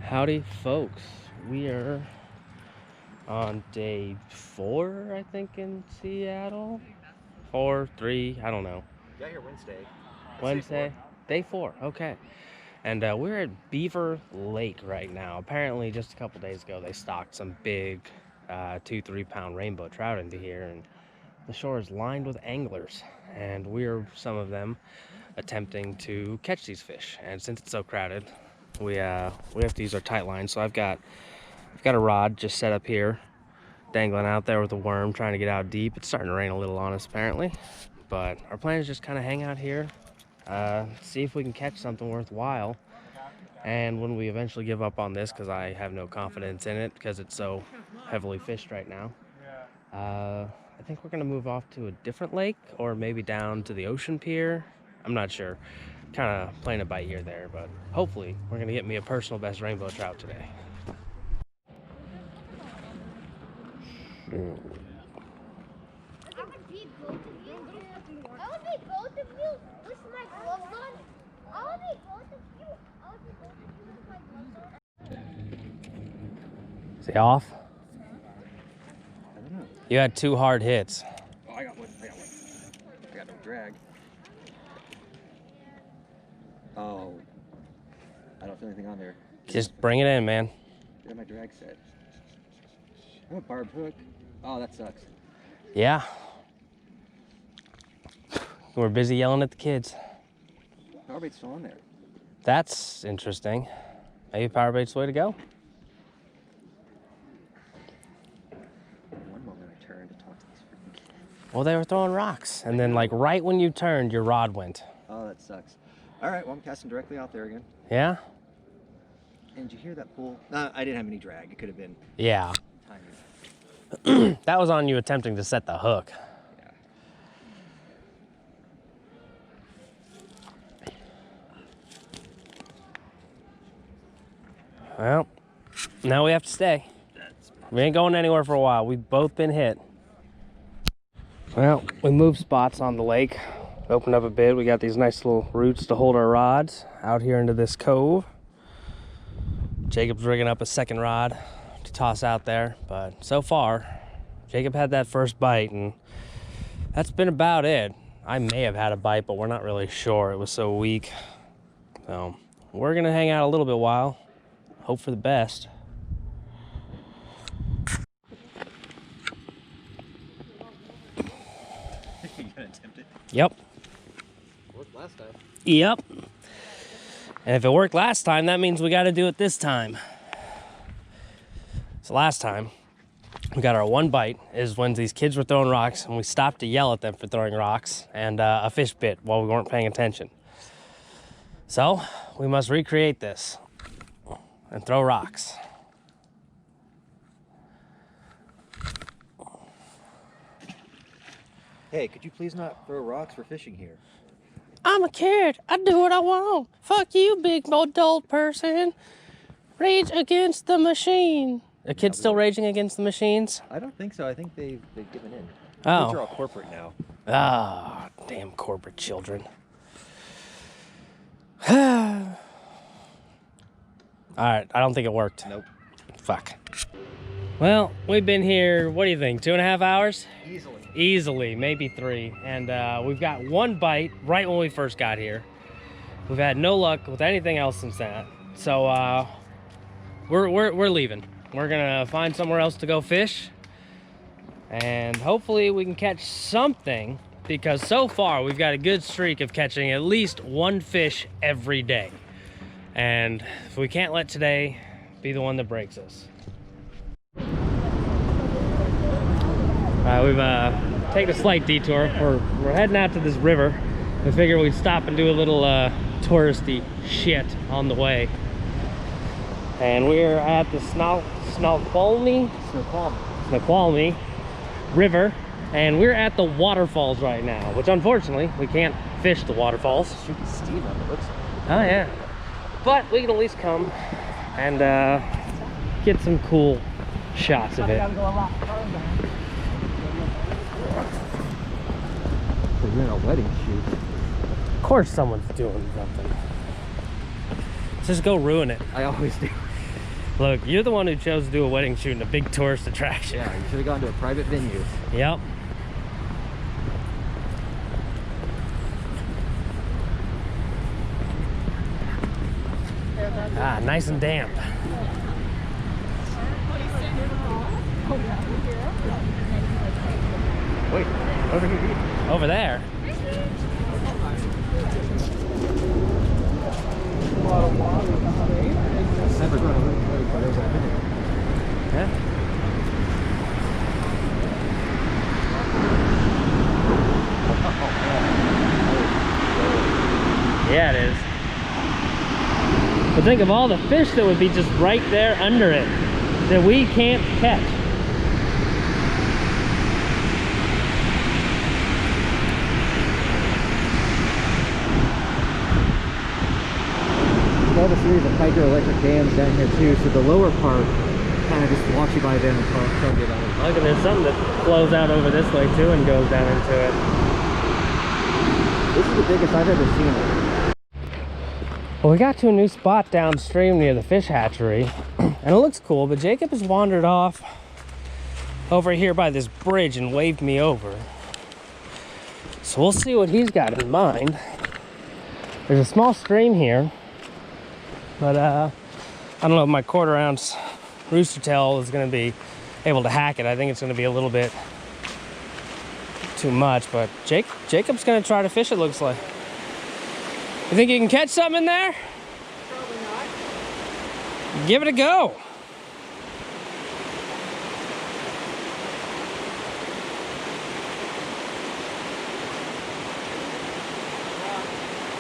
Howdy, folks. We are on day 4, I think, in Seattle. 4, 3, I don't know. Got here Wednesday. Wednesday? Day 4, okay. And we're at Beaver Lake right now. Apparently, just a couple days ago, they stocked some big 2-3 pound rainbow trout into here, and the shore is lined with anglers. And we're some of them attempting to catch these fish. And since it's so crowded, we have to use our tight line. So I've got a rod just set up here, dangling out there with a worm, trying to get out deep. It's starting to rain a little on us apparently, but our plan is just kind of hang out here, see if we can catch something worthwhile. And when we eventually give up on this, because I have no confidence in it because it's so heavily fished right now, I think we're gonna move off to a different lake, or maybe down to the ocean pier. I'm not sure. Kind of playing it by ear there, but hopefully we're gonna get me a personal best rainbow trout today. Is he off? I don't know. You had 2 hard hits. Oh, I got one. I got no drag. Oh. I don't feel anything on there. Just bring it in, man. Get my drag set. I have a barbed hook. Oh, that sucks. Yeah. We're busy yelling at the kids. Power bait's still on there. That's interesting. Maybe power bait's the way to go. One moment I turned to talk to these freaking kids. Well, they were throwing rocks, and then like right when you turned, your rod went. Oh, that sucks. All right, well, I'm casting directly out there again. Yeah? And did you hear that pull? No, I didn't have any drag. It could have been Yeah. timing. That was on you attempting to set the hook. Yeah. Well, now we have to stay. We ain't going anywhere for a while. We've both been hit. Well, we moved spots on the lake. Opened up a bit. We got these nice little roots to hold our rods out here into this cove. Jacob's rigging up a second rod to toss out there, but so far, Jacob had that first bite, and that's been about it. I may have had a bite, but we're not really sure. It was so weak. So we're gonna hang out a little bit while, hope for the best. You gonna attempt it? Yep. Worked last time. Yep. And if it worked last time, that means we got to do it this time. So last time, we got our one bite is when these kids were throwing rocks, and we stopped to yell at them for throwing rocks, and a fish bit while we weren't paying attention. So we must recreate this and throw rocks. Hey, could you please not throw rocks? We're fishing here. I'm a kid. I do what I want. Fuck you, big adult person. Rage against the machine. The kids still raging against the machines? I don't think so. I think they've given in. Oh. Kids are all corporate now. Ah, damn corporate children. All right, I don't think it worked. Nope. Fuck. Well, we've been here, what do you think, 2.5 hours? Easily. Easily, maybe 3. And we've got one bite right when we first got here. We've had no luck with anything else since that. So we're leaving. We're gonna find somewhere else to go fish. And hopefully we can catch something, because so far we've got a good streak of catching at least one fish every day. And if we can't let today be the one that breaks us. We've taken a slight detour. We're heading out to this river. I figure we'd stop and do a little touristy shit on the way. And we're at the Snoqualmie River, and we're at the waterfalls right now, which unfortunately we can't fish the waterfalls. Shooting Steve on the looks. Oh yeah, but we can at least come and get some cool shots of it. We're in a wedding shoot. Of course someone's doing something. Just go ruin it. I always do. Look, you're the one who chose to do a wedding shoot in a big tourist attraction. Yeah, you should have gone to a private venue. Yep. Ah, nice and damp. Wait, over here. Over there. Never going to look for those Yeah. Yeah, it is. But think of all the fish that would be just right there under it that we can't catch. All the series of hydroelectric dams down here too, so the lower part kind of just walks you by them and can't get on. Look, and there's something that flows out over this way too and goes down into it. This is the biggest I've ever seen it. Well, we got to a new spot downstream near the fish hatchery, and it looks cool, but Jacob has wandered off over here by this bridge and waved me over. So we'll see what he's got in mind. There's a small stream here, but I don't know if my quarter ounce rooster tail is going to be able to hack it. I think it's going to be a little bit too much, but Jacob's going to try to fish, it looks like. You think you can catch something in there? Probably not. Give it a go.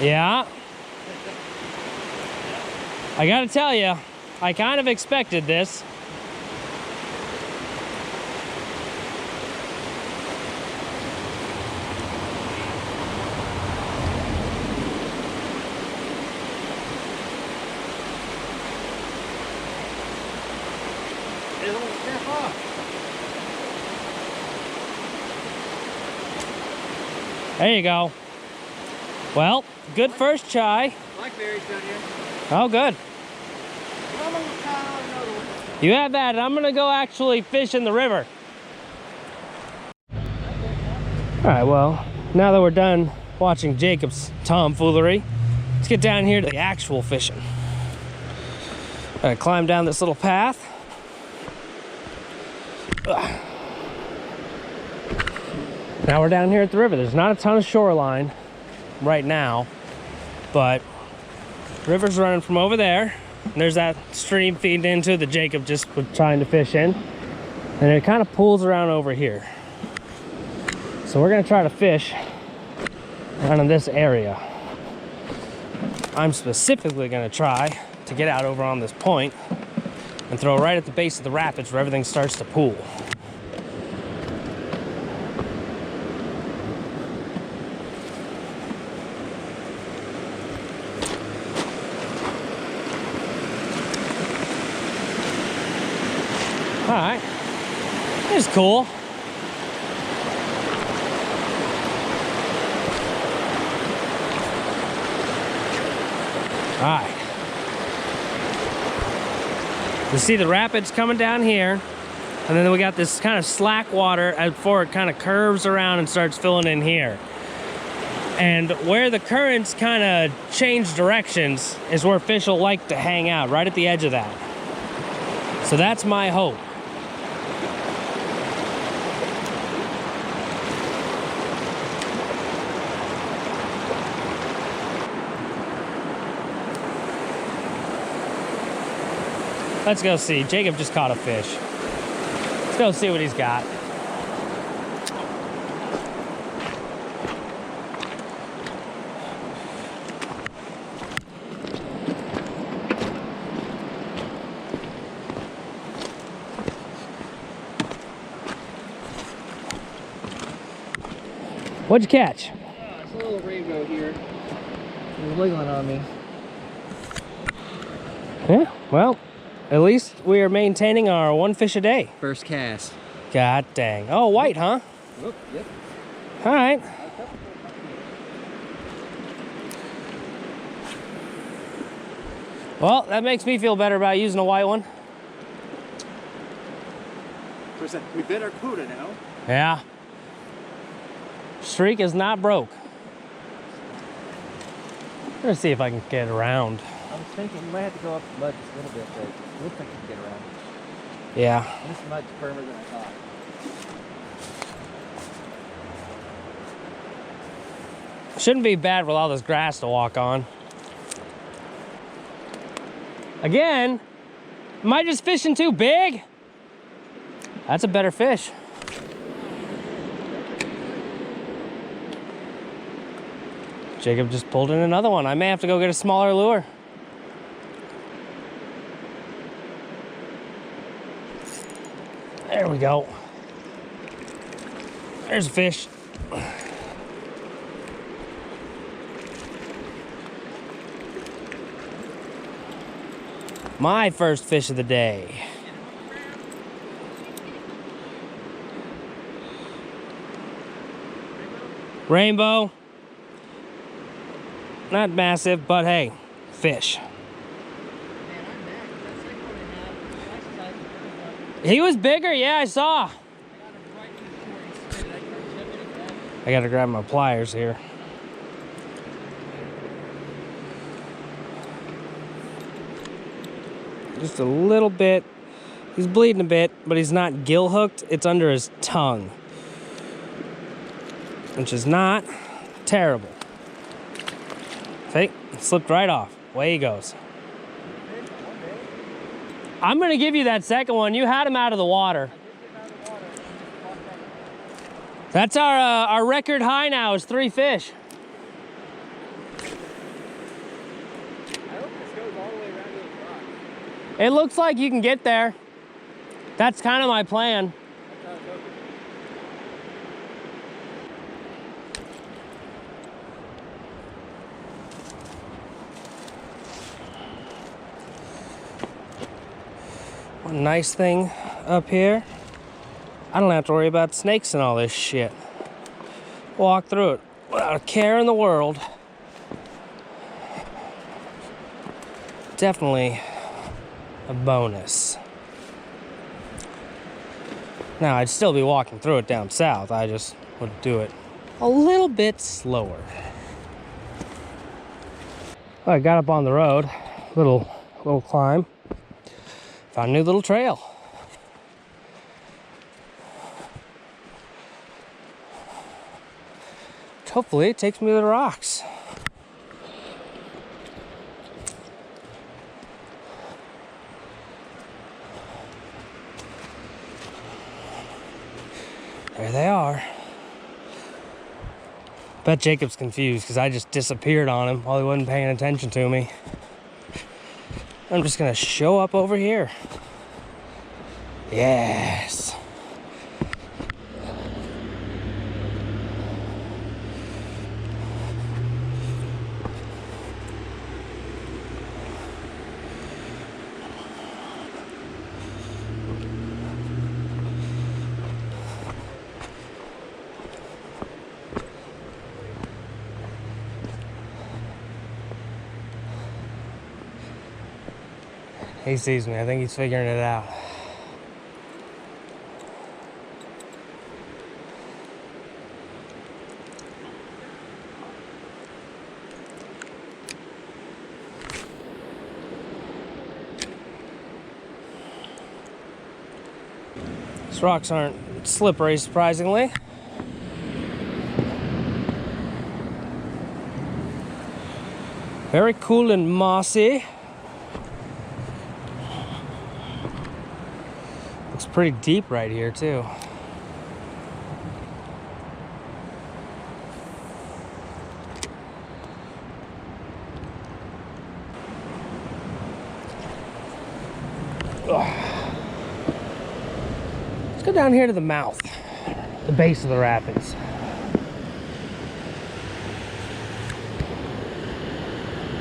Yeah. I gotta tell you, I kind of expected this. There you go. Well, good first try. Blackberries down here. Oh, good. Well, I'm gonna try another one. You have that. I'm gonna go actually fish in the river. All right, well, now that we're done watching Jacob's tomfoolery, let's get down here to the actual fishing. Gotta climb down this little path. Ugh. Now we're down here at the river. There's not a ton of shoreline right now, but the river's running from over there. And there's that stream feeding into that Jacob just was trying to fish in. And it kind of pools around over here. So we're gonna try to fish down in this area. I'm specifically gonna try to get out over on this point and throw right at the base of the rapids where everything starts to pool. All right, it's cool. All right. You see the rapids coming down here, and then we got this kind of slack water before it kind of curves around and starts filling in here. And where the currents kind of change directions is where fish will like to hang out, right at the edge of that. So that's my hope. Let's go see. Jacob just caught a fish. Let's go see what he's got. What'd you catch? It's a little rainbow here. It was wiggling on me. Yeah, well, at least we are maintaining our one fish a day. First cast. God dang. Oh, white, huh? Oh, yep. All right. Well, that makes me feel better about using a white one. 100%. We bit our quota now. Yeah. Streak is not broke. I'm gonna see if I can get around. I was thinking you might have to go up the mud just a little bit, but it looks like you can get around. Yeah. And this mud's firmer than I thought. Shouldn't be bad with all this grass to walk on. Again, am I just fishing too big? That's a better fish. Jacob just pulled in another one. I may have to go get a smaller lure. There we go. There's a fish. My first fish of the day. Rainbow. Not massive, but hey, fish. He was bigger, yeah, I saw. I gotta grab my pliers here. Just a little bit. He's bleeding a bit, but he's not gill hooked. It's under his tongue, which is not terrible. See, it slipped right off. Away he goes. I'm gonna give you that second one. You had him out of the water. That's our record high now is 3 fish. It looks like you can get there. That's kind of my plan. One nice thing up here, I don't have to worry about snakes and all this shit. Walk through it without a care in the world. Definitely a bonus. Now, I'd still be walking through it down south. I just would do it a little bit slower. Well, I got up on the road, little climb. Found a new little trail. Hopefully it takes me to the rocks. There they are. Bet Jacob's confused because I just disappeared on him while he wasn't paying attention to me. I'm just gonna show up over here. Yes. He sees me. I think he's figuring it out. These rocks aren't slippery, surprisingly. Very cool and mossy. Looks pretty deep right here, too. Ugh. Let's go down here to the mouth, the base of the rapids.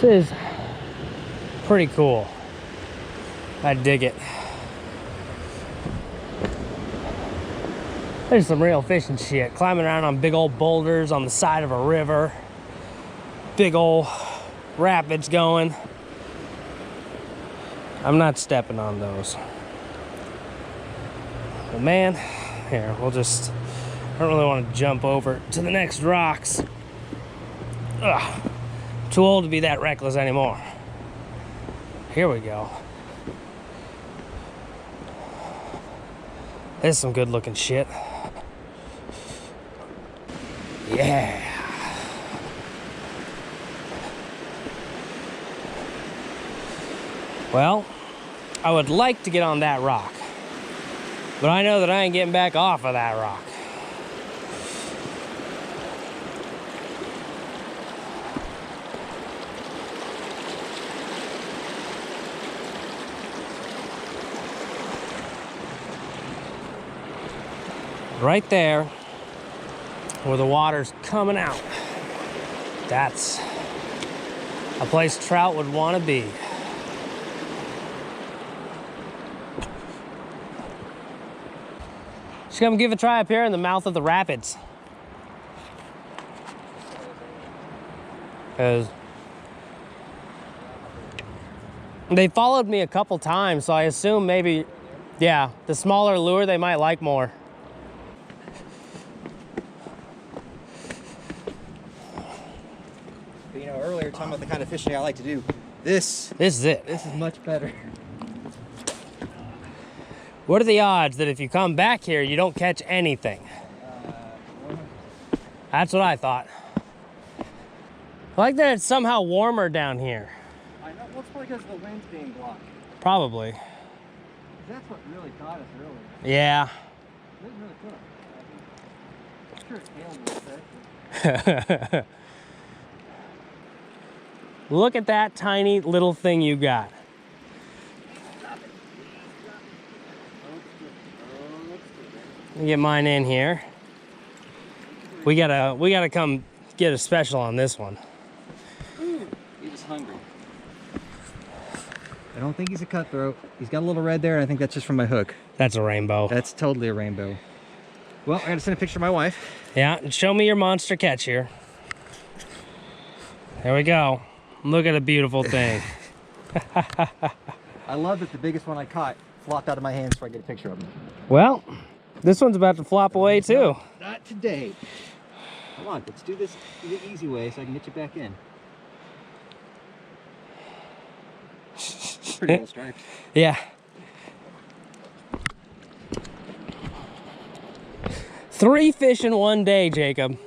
This is pretty cool. I dig it. There's some real fishing shit. Climbing around on big old boulders on the side of a river. Big old rapids going. I'm not stepping on those. Well, man, here, we'll just, I don't really want to jump over to the next rocks. Ugh, too old to be that reckless anymore. Here we go. This is some good looking shit. Yeah. Well, I would like to get on that rock, but I know that I ain't getting back off of that rock. Right there, where the water's coming out, that's a place trout would want to be. Just come give a try up here in the mouth of the rapids. Because they followed me a couple times, so I assume maybe, yeah, the smaller lure they might like more. But, you know, earlier talking about the kind of fishing I like to do. This is it. This is much better. What are the odds that if you come back here, you don't catch anything? That's what I thought. I like that it's somehow warmer down here. I know. Well, it's probably because the wind's being blocked. Probably. That's what really caught us earlier. Yeah. It was really cool. I'm sure it's hailed a little bit. Look at that tiny little thing you got. Let me get mine in here. We gotta come get a special on this one. He was hungry. I don't think he's a cutthroat. He's got a little red there, and I think that's just from my hook. That's a rainbow. That's totally a rainbow. Well, I gotta send a picture to my wife. Yeah, and show me your monster catch here. There we go. Look at a beautiful thing. I love that the biggest one I caught flopped out of my hands before I get a picture of him. Well, this one's about to flop away too. Not today. Come on, let's do this the easy way so I can get you back in. Pretty well striped. Yeah. 3 fish in one day, Jacob.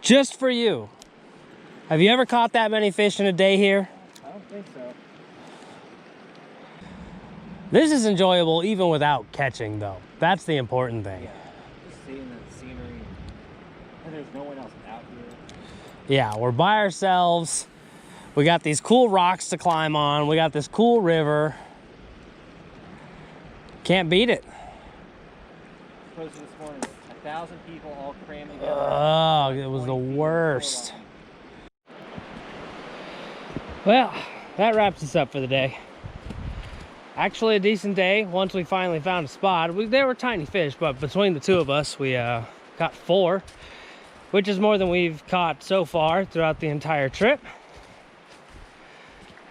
Just for you. Have you ever caught that many fish in a day here? I don't think so. This is enjoyable even without catching, though. That's the important thing. Yeah, just seeing the scenery, and there's no one else out here. Yeah, we're by ourselves. We got these cool rocks to climb on. We got this cool river. Can't beat it. Posted this morning, 1,000 people all crammed together. Oh, it was the worst. Well, that wraps us up for the day. Actually a decent day once we finally found a spot. There were tiny fish, but between the two of us, we caught 4, which is more than we've caught so far throughout the entire trip.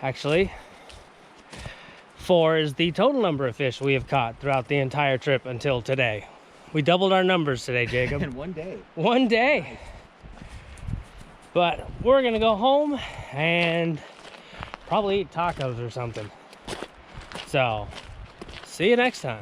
Actually, 4 is the total number of fish we have caught throughout the entire trip until today. We doubled our numbers today, Jacob. In one day. One day. But we're gonna go home and probably eat tacos or something. So, see you next time.